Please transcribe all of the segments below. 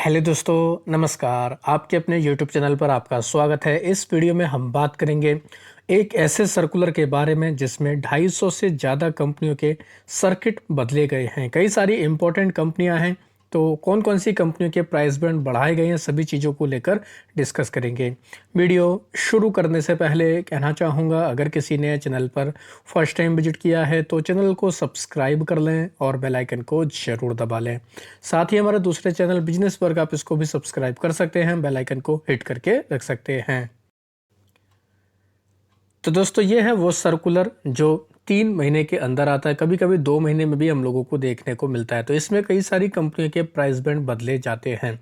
Hello दोस्तों, नमस्कार। आपके अपने यूट्यूब चैनल पर आपका स्वागत है। इस वीडियो में हम बात करेंगे एक ऐसे सर्कुलर के बारे में जिसमें 250 से ज़्यादा कंपनियों के सर्किट बदले गए हैं। कई सारी इंपॉर्टेंट कंपनियां हैं, तो कौन कौन सी कंपनियों के प्राइस बैंड बढ़ाए गए हैं, सभी चीज़ों को लेकर डिस्कस करेंगे। वीडियो शुरू करने से पहले कहना चाहूँगा, अगर किसी ने चैनल पर फर्स्ट टाइम विजिट किया है तो चैनल को सब्सक्राइब कर लें और बेल आइकन को ज़रूर दबा लें। साथ ही हमारे दूसरे चैनल बिजनेस वर्ग, आप इसको भी सब्सक्राइब कर सकते हैं, बेल आइकन को हिट करके रख सकते हैं। तो दोस्तों, ये है वो सर्कुलर जो 3 महीने के अंदर आता है, कभी कभी 2 महीने में भी हम लोगों को देखने को मिलता है। तो इसमें कई सारी कंपनियों के प्राइस बैंड बदले जाते हैं।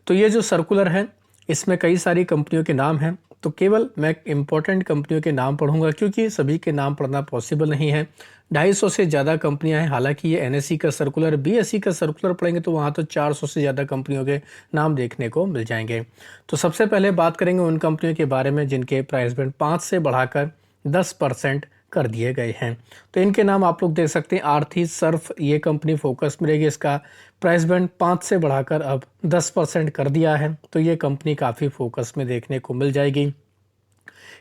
तो ये जो सर्कुलर है, इसमें कई सारी कंपनियों के नाम हैं। तो केवल मैं इम्पोर्टेंट कंपनियों के नाम पढ़ूंगा, क्योंकि सभी के नाम पढ़ना पॉसिबल नहीं है। 250 से ज़्यादा कंपनियां हैं। हालांकि ये एनएससी का सर्कुलर, बीएसई का सर्कुलर पढ़ेंगे तो वहाँ तो 400 से ज़्यादा कंपनियों के नाम देखने को मिल जाएंगे। तो सबसे पहले बात करेंगे उन कंपनियों के बारे में जिनके प्राइस बैंड 5 से बढ़ाकर 10% कर दिए गए हैं। तो इनके नाम आप लोग देख सकते हैं। आरती सर्फ, ये कंपनी फोकस में रहेगी। इसका प्राइस बैंड 5 से बढ़ाकर अब 10% कर दिया है, तो ये कंपनी काफ़ी फोकस में देखने को मिल जाएगी।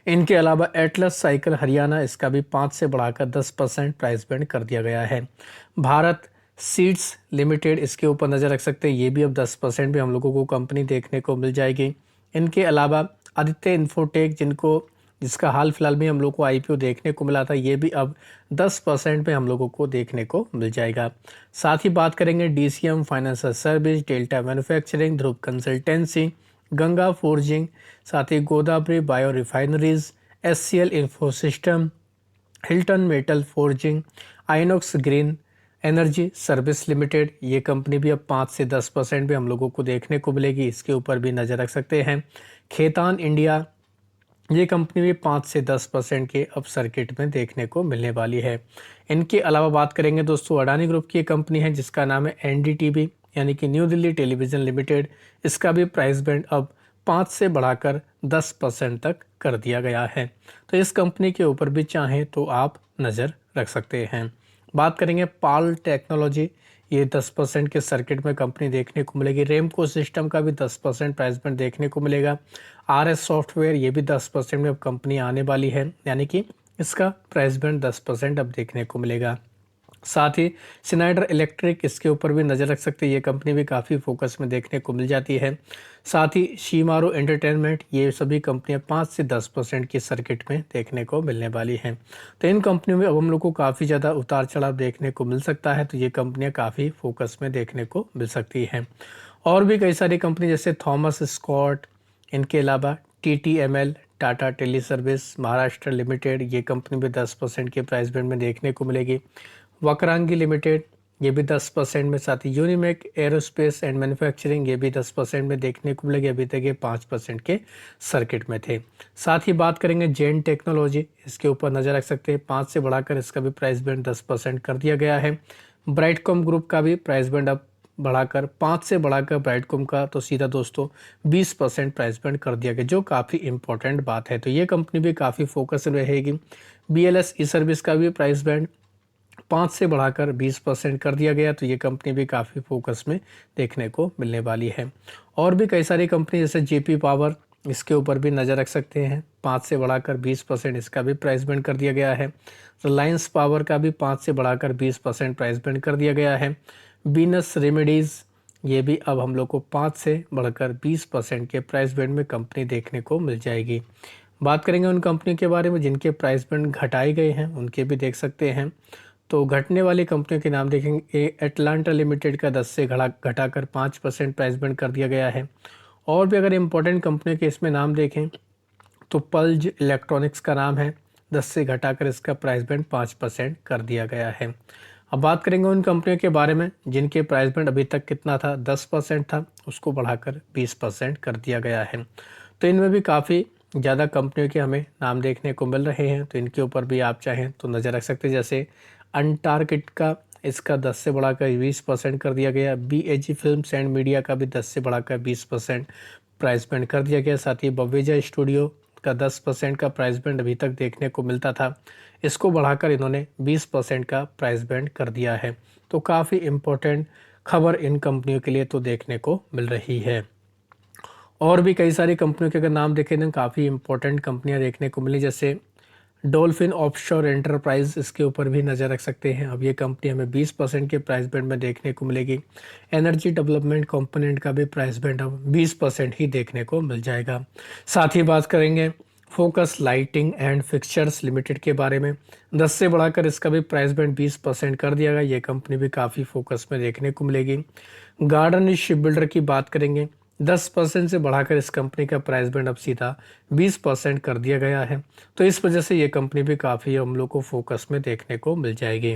इनके अलावा एटलस साइकिल हरियाणा, इसका भी 5 से बढ़ाकर 10% प्राइस बैंड कर दिया गया है। भारत सीड्स लिमिटेड, इसके ऊपर नज़र रख सकते हैं। ये भी अब 10% भी हम लोगों को कंपनी देखने को मिल जाएगी। इनके अलावा आदित्य इन्फोटेक, जिसका हाल फिलहाल में हम लोग को आईपीओ देखने को मिला था, ये भी अब 10% पे हम लोगों को देखने को मिल जाएगा। साथ ही बात करेंगे DCM financial service, Delta manufacturing, Dhruv consultancy, Ganga forging, साथ ही Godavari bio refineries, SCL Infosystem, Hilton metal forging, Inox green energy service limited. ये कंपनी भी अब 5 से 10% भी हम लोगों को देखने को मिलेगी। इसके ऊपर भी नज़र रख सकते हैं। खेतान इंडिया, ये कंपनी भी 5 से 10% के अब सर्किट में देखने को मिलने वाली है। इनके अलावा बात करेंगे दोस्तों, अडानी ग्रुप की एक कंपनी है जिसका नाम है एनडीटीवी, यानी कि न्यू दिल्ली टेलीविज़न लिमिटेड। इसका भी प्राइस बैंड अब 5 से बढ़ाकर 10% तक कर दिया गया है। तो इस कंपनी के ऊपर भी चाहें तो आप नज़र रख सकते हैं। बात करेंगे पाल टेक्नोलॉजी, ये 10% के सर्किट में कंपनी देखने को मिलेगी। रेमको सिस्टम का भी 10% प्राइस बैंड देखने को मिलेगा। आरएस सॉफ्टवेयर, ये भी 10% में अब कंपनी आने वाली है, यानी कि इसका प्राइस बैंड 10% अब देखने को मिलेगा। साथ ही स्नाइडर इलेक्ट्रिक, इसके ऊपर भी नज़र रख सकते हैं। ये कंपनी भी काफ़ी फोकस में देखने को मिल जाती है। साथ ही शीमारो एंटरटेनमेंट, ये सभी कंपनियां 5 से 10% की सर्किट में देखने को मिलने वाली हैं। तो इन कंपनियों में अब हम लोग को काफ़ी ज़्यादा उतार चढ़ाव देखने को मिल सकता है। तो ये कंपनियां काफ़ी फोकस में देखने को मिल सकती हैं। और भी कई सारी कंपनी जैसे थॉमस स्कॉट, इनके अलावा TTML, Tata tele service Maharashtra limited, ये कंपनी भी 10% के प्राइस बैंड में देखने को मिलेगी। वकरांगी लिमिटेड, ये भी 10% में। साथ ही यूनिमेक एरोस्पेस एंड मैन्युफैक्चरिंग, ये भी 10% में देखने को मिलेगी। अभी तक ये 5% के सर्किट में थे। साथ ही बात करेंगे जेन टेक्नोलॉजी, इसके ऊपर नज़र रख सकते हैं। 5 से बढ़ाकर इसका भी प्राइस बैंड 10% कर दिया गया है। ब्राइटकॉम ग्रुप का भी प्राइस बैंड अब बढ़ाकर 5 से बढ़ाकर ब्राइटकॉम का तो सीधा दोस्तों 20% प्राइस बैंड कर दिया गया, जो काफ़ी इंपॉर्टेंट बात है। तो ये कंपनी भी काफ़ी फोकस रहेगी। बीएलएस ई सर्विस का भी प्राइस बैंड 5 से बढ़ाकर 20% कर दिया गया, तो ये कंपनी भी काफ़ी फोकस में देखने को मिलने वाली है। और भी कई सारी कंपनी जैसे जेपी पावर, इसके ऊपर भी नज़र रख सकते हैं। 5 से बढ़ाकर 20% इसका भी प्राइस बैंड कर दिया गया है। रिलायंस पावर का भी 5 से बढ़ाकर 20% प्राइस बैंड कर दिया गया है। बीनस रेमेडीज़, ये भी अब हम लोग को 5 से बढ़कर 20% के प्राइस बैंड में कंपनी देखने को मिल जाएगी। बात करेंगे उन कंपनियों के बारे में जिनके प्राइस बैंड घटाए गए हैं, उनके भी देख सकते हैं। तो घटने वाली कंपनियों के नाम देखेंगे। एटलांटा लिमिटेड का 10 से घटाकर 5% प्राइस बैंड कर दिया गया है। और भी अगर इम्पोर्टेंट कंपनियों के इसमें नाम देखें तो पल्ज इलेक्ट्रॉनिक्स का नाम है, 10 से घटाकर इसका प्राइस बैंड 5% कर दिया गया है। अब बात करेंगे उन कंपनियों के बारे में जिनके प्राइस बैंड अभी तक कितना था, 10% था, उसको बढ़ाकर 20% कर दिया गया है। तो इनमें भी काफ़ी ज़्यादा कंपनियों के हमें नाम देखने को मिल रहे हैं। तो इनके ऊपर भी आप चाहें तो नज़र रख सकते हैं। जैसे अंटार्कटिका का, इसका 10 से बढ़ाकर 20% कर दिया गया। बीएजी फिल्म्स एंड मीडिया का भी 10 से बढ़ाकर 20% प्राइस बैंड कर दिया गया। साथ ही बवेजा स्टूडियो का 10% का प्राइस बैंड अभी तक देखने को मिलता था, इसको बढ़ाकर इन्होंने 20% का प्राइस बैंड कर दिया है। तो काफ़ी इम्पोर्टेंट खबर इन कंपनियों के लिए तो देखने को मिल रही है। और भी कई सारी कंपनियों के अगर नाम देखें तो काफ़ी इंपॉर्टेंट कंपनियां देखने को मिली, जैसे डॉल्फिन ऑफशोर एंटरप्राइज, इसके ऊपर भी नज़र रख सकते हैं। अब ये कंपनी हमें 20% के प्राइस बैंड में देखने को मिलेगी। एनर्जी डेवलपमेंट कंपोनेंट का भी प्राइस बैंड अब 20% ही देखने को मिल जाएगा। साथ ही बात करेंगे focus lighting and fixtures limited के बारे में। 10 से बढ़ाकर इसका भी प्राइस बैंड 20% कर दिया गया। ये कंपनी भी काफ़ी फोकस में देखने को मिलेगी। गार्डन शिप बिल्डर की बात करेंगे, 10% से बढ़ाकर इस कंपनी का प्राइस बैंड अब सीधा 20% कर दिया गया है। तो इस वजह से ये कंपनी भी काफ़ी हम लोग को फोकस में देखने को मिल जाएगी।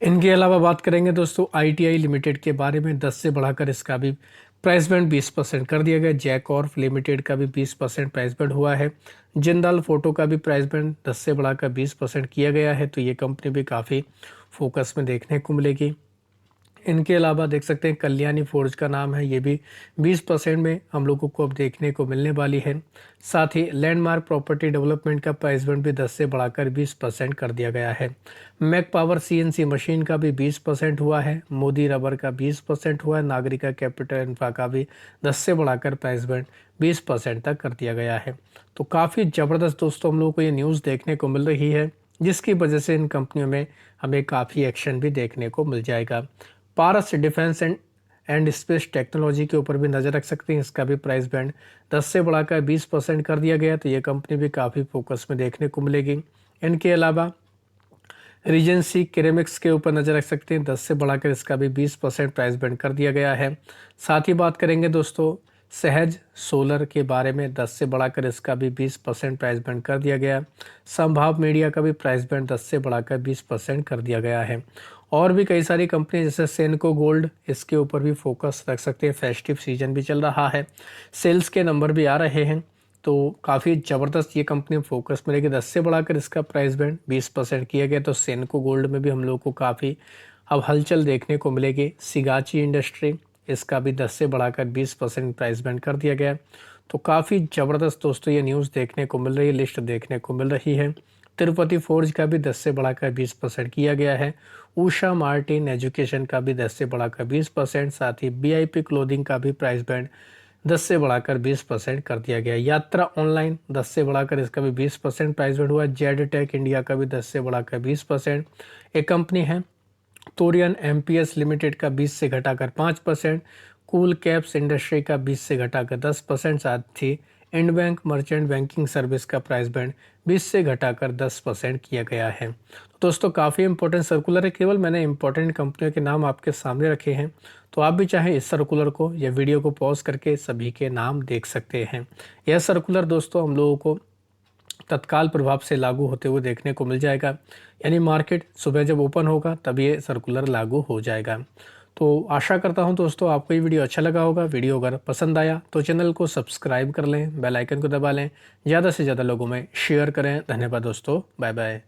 इनके अलावा बात करेंगे दोस्तों ITI लिमिटेड के बारे में, 10 से बढ़ाकर इसका भी प्राइस बैंड 20% कर दिया गया। जैकॉर्प लिमिटेड का भी 20% प्राइस बैंड हुआ है। जिंदाल फोटो का भी प्राइस बैंड 10 से बढ़ाकर 20% किया गया है। तो ये कंपनी भी काफ़ी फोकस में देखने को मिलेगी। इनके अलावा देख सकते हैं कल्याणी फोर्ज का नाम है, ये भी 20% में हम लोगों को अब देखने को मिलने वाली है। साथ ही लैंडमार्क प्रॉपर्टी डेवलपमेंट का प्राइस बैंड भी 10 से बढ़ाकर 20% कर दिया गया है। मैक पावर CNC मशीन का भी 20% हुआ है। मोदी रबर का 20% हुआ है। नागरिका कैपिटल इंफ्रा का भी 10 से बढ़ाकर प्राइस बैंड 20% तक कर दिया गया है। तो काफ़ी ज़बरदस्त दोस्तों हम लोगों को ये न्यूज़ देखने को मिल रही है, जिसकी वजह से इन कंपनियों में हमें काफ़ी एक्शन भी देखने को मिल जाएगा। पारस डिफेंस एंड स्पेस टेक्नोलॉजी के ऊपर भी नज़र रख सकते हैं। इसका भी प्राइस बैंड 10 से बढ़ाकर 20% कर दिया गया। तो ये कंपनी भी काफ़ी फोकस में देखने को मिलेगी। इनके अलावा रीजेंसी केरेमिक्स के ऊपर नज़र रख सकते हैं, 10 से बढ़ाकर इसका भी 20% प्राइस बैंड कर दिया गया है। साथ ही बात करेंगे दोस्तों सहज सोलर के बारे में, 10 से बढ़ाकर इसका भी 20% प्राइस बैंड कर दिया गया। संभाव मीडिया का भी प्राइस बैंड 10 से बढ़ाकर 20% कर दिया गया है। और भी कई सारी कंपनी जैसे सेनको गोल्ड, इसके ऊपर भी फोकस रख सकते हैं। फेस्टिव सीजन भी चल रहा है, सेल्स के नंबर भी आ रहे हैं, तो काफ़ी ज़बरदस्त ये कंपनी फोकस में रहेगी। 10 से बढ़ाकर इसका प्राइस बैंड 20% किया गया। तो सेनको गोल्ड में भी हम लोग को काफ़ी अब हलचल देखने को मिलेगी। सिगाची इंडस्ट्री, इसका भी 10 से बढ़ाकर 20% प्राइस बैंड कर दिया गया। तो काफ़ी ज़बरदस्त दोस्तों ये न्यूज़ देखने को मिल रही है, लिस्ट देखने को मिल रही है। तिरुपति फोर्ज का भी 10 से बढ़ाकर 20% किया गया है। उषा मार्टिन एजुकेशन का भी 10 से बढ़ाकर 20%। साथ ही BIP क्लोथिंग का भी प्राइस बैंड 10 से बढ़ाकर 20% कर दिया गया। यात्रा ऑनलाइन 10 से बढ़ाकर इसका भी 20% प्राइस बैंड हुआ। जेड टेक इंडिया का भी 10 से बढ़ाकर 20%। एक कंपनी है तोरियन MPS लिमिटेड का 20 से घटाकर 5%। कूल कैप्स इंडस्ट्री का 20 से घटाकर 10%। साथ ही Ind Bank merchant banking service का प्राइस बैंड 20 से घटाकर 10% किया गया है। तो दोस्तों काफ़ी इंपॉर्टेंट सर्कुलर है, केवल मैंने इंपॉर्टेंट कंपनियों के नाम आपके सामने रखे हैं। तो आप भी चाहें इस सर्कुलर को या वीडियो को पॉज करके सभी के नाम देख सकते हैं। यह सर्कुलर दोस्तों हम लोगों को तत्काल प्रभाव से लागू होते हुए देखने को मिल जाएगा, यानी मार्केट सुबह जब ओपन होगा तब ये सर्कुलर लागू हो जाएगा। तो आशा करता हूं दोस्तों आपको ये वीडियो अच्छा लगा होगा। वीडियो अगर पसंद आया तो चैनल को सब्सक्राइब कर लें, बेल आइकन को दबा लें, ज़्यादा से ज़्यादा लोगों में शेयर करें। धन्यवाद दोस्तों, बाय बाय।